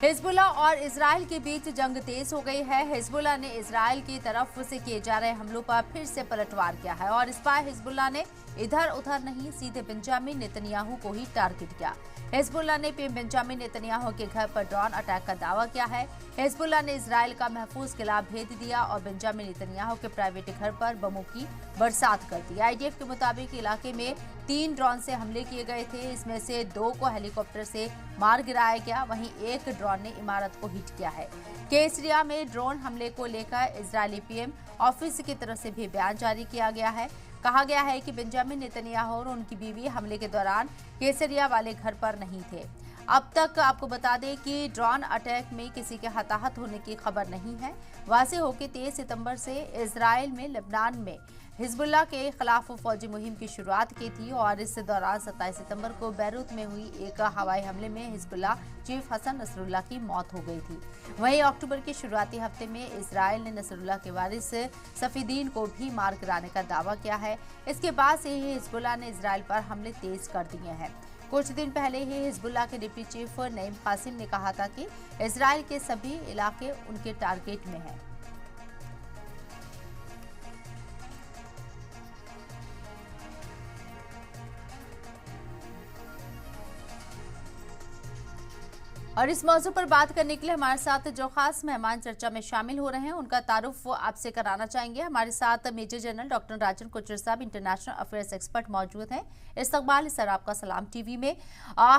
Hezbollah और Israel के बीच जंग तेज हो गई है। हिजबुल्ला ने इजराइल की तरफ से किए जा रहे हमलों पर फिर से पलटवार किया है और इस बार हिजबुल्ला ने इधर उधर नहीं, सीधे बेंजामिन नेतन्याहू को ही टारगेट किया। हिजबुल्ला ने पीएम बेंजामिन नेतन्याहू के घर पर ड्रोन अटैक का दावा किया है। हिजबुल्ला ने इजराइल का महफूज किला भेद दिया और बेंजामिन नेतन्याहू के प्राइवेट घर पर बमों की बरसात कर दी। आईडीएफ के मुताबिक इलाके में 3 ड्रोन से हमले किए गए थे। इसमें से 2 को हेलीकॉप्टर से मार गिराया गया, वहीं एक ड्रोन ने इमारत को हिट किया है। केसरिया में ड्रोन हमले को लेकर इजरायली पीएम ऑफिस की तरफ से भी बयान जारी किया गया है। कहा गया है कि बेंजामिन नेतन्याहू और उनकी बीवी हमले के दौरान केसरिया वाले घर पर नहीं थे। अब तक आपको बता दें कि ड्रोन अटैक में किसी के हताहत होने की खबर नहीं है। वाज़ेह हो कि 23 सितंबर से इजराइल में लेबनान में हिजबुल्ला के खिलाफ फौजी मुहिम की शुरुआत की थी और इस दौरान 27 सितंबर को बैरूत में हुई एक हवाई हमले में हिजबुल्ला चीफ हसन नसरुल्लाह की मौत हो गई थी। वहीं अक्टूबर के शुरुआती हफ्ते में इजराइल ने नसरुल्लाह के वारिस सफीदीन को भी मार गिराने का दावा किया है। इसके बाद से ही हिजबुल्ला ने इजराइल पर हमले तेज कर दिए हैं। कुछ दिन पहले ही हिजबुल्ला के डिप्टी चीफ नईम कासिम ने कहा था कि इजराइल के सभी इलाके उनके टारगेट में हैं। और इस मौजू पर बात करने के लिए हमारे साथ जो खास मेहमान चर्चा में शामिल हो रहे हैं उनका तारुफ वो आपसे कराना चाहेंगे। हमारे साथ मेजर जनरल डॉक्टर राजन कोचर साहब, इंटरनेशनल अफेयर्स एक्सपर्ट मौजूद हैं। इस्तकबाल सर, आपका सलाम टीवी में।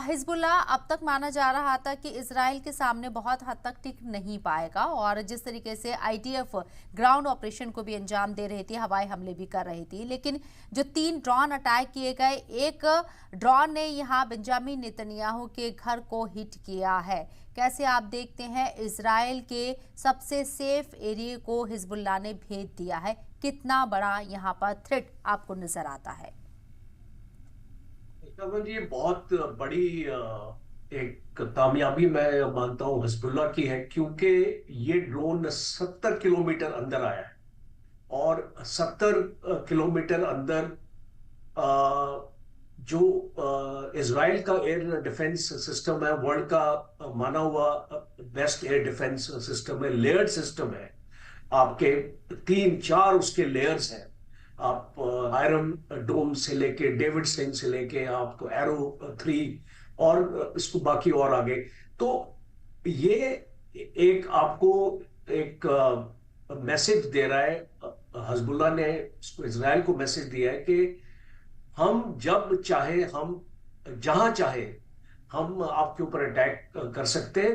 हिजबुल्ला अब तक माना जा रहा था कि इजराइल के सामने बहुत हद तक टिक नहीं पाएगा और जिस तरीके से आईडीएफ ग्राउंड ऑपरेशन को भी अंजाम दे रही थी, हवाई हमले भी कर रही थी, लेकिन जो 3 ड्रोन अटैक किए गए, एक ड्रोन ने यहाँ बेंजामिन नेतन्याहू के घर को हिट किया है। कैसे आप देखते हैं इजराइल के सबसे सेफ एरिया को हिजबुल्ला ने भेद दिया है? कितना बड़ा यहाँ पर थ्रेट आपको नजर आता है? ये बहुत बड़ी एक कामयाबी मैं मानता हूं हिजबुल्लाह की है, क्योंकि ये ड्रोन 70 किलोमीटर अंदर आया है और 70 किलोमीटर अंदर जो इजराइल का एयर डिफेंस सिस्टम है, वर्ल्ड का माना हुआ बेस्ट एयर डिफेंस सिस्टम है, लेयर्ड सिस्टम है। आपके 3-4 उसके लेयर्स हैं। आप आयरन डोम से लेके डेविड स्लिंग से लेके आपको एरो 3 और इसको बाकी और आगे। तो ये एक आपको एक मैसेज दे रहा है, हिजबुल्लाह ने इसको इजराइल को मैसेज दिया है कि हम जब चाहे, हम जहां चाहे, हम आपके ऊपर अटैक कर सकते हैं।